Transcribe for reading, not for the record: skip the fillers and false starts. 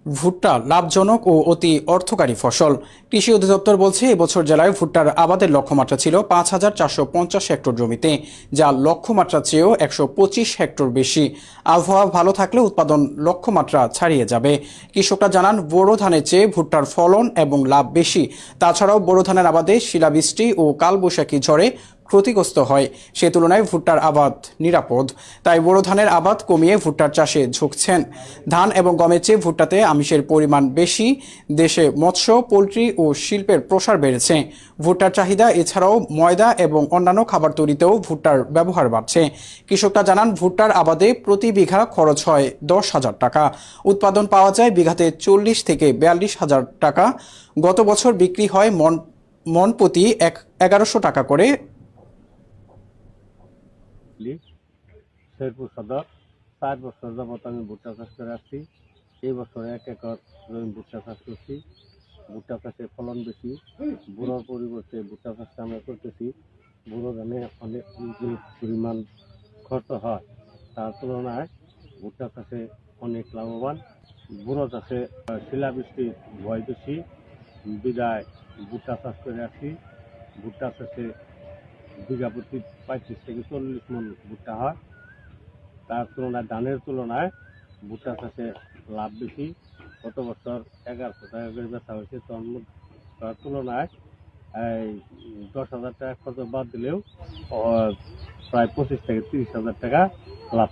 ভুট্টা লাভজনক ও অতি অর্থকারী ফসল। কৃষি অধিদপ্তর বলছে, এবছর জেলায় ভুট্টার আবাদের লক্ষ্যমাত্রা ছিল 5,450 হেক্টর জমিতে, যা লক্ষ্যমাত্রার চেয়েও 125 হেক্টর বেশি। আবহাওয়া ভালো থাকলে উৎপাদন লক্ষ্যমাত্রা ছাড়িয়ে যাবে। কৃষকরা জানান, বোরো ধানের চেয়ে ভুট্টার ফলন এবং লাভ বেশি। তাছাড়াও বোরো ধানের আবাদে শিলাবৃষ্টি ও কালবৈশাখী ঝড়ে ক্ষতিগ্রস্ত হয়, সে তুলনায় ভুট্টার আবাদ নিরাপদ। তাই বোরো ধানের আবাদ কমিয়ে ভুট্টার চাষে ঝুঁকছেন। ধান এবং গমের চেয়ে ভুট্টাতে আমিষের পরিমাণ বেশি। দেশে মৎস্য, পোলট্রি ও শিল্পের প্রসার বেড়েছে। ভুট্টার চাহিদা এছাড়াও ময়দা এবং অন্যান্য খাবার তৈরিতেও ভুট্টার ব্যবহার বাড়ছে। কৃষকরা জানান, ভুট্টার আবাদে প্রতি বিঘা খরচ হয় 10,000 টাকা। উৎপাদন পাওয়া যায় বিঘাতে 40 থেকে 42,000 টাকা। গত বছর বিক্রি হয় মন প্রতি 1100 টাকা করে। শেরপুর সদর 4 বছর যাবত আমি ভুট্টা চাষ করে আসছি। এই বছর 1 একর জমি ভুট্টা চাষ করছি। ভুট্টা চাষে ফলন বেশি। বুড়োর পরিবর্তে ভুট্টা চাষটা আমরা করতেছি। বুড়ো ধানে অনেক যে পরিমাণ খরচ হয়, তার তুলনায় ভুট্টা চাষে অনেক লাভবান। বুড়ো চাষে শিলাবৃষ্টির ভয় বেশি, বিদায় ভুট্টা চাষ করে আসছি। ভুট্টা চাষে বিঘা প্রতি 35 থেকে 40 মণ ভুট্টা হয়। তার তুলনায় ধানের তুলনায় ভুট্টা চাষে লাভ বেশি। গত বছর 1100 টাকা করে বেচা হয়েছে। তার তুলনায় এই 10,000 টাকা খরচ বাদ দিলেও প্রায় 25 থেকে 30,000 টাকা লাভ।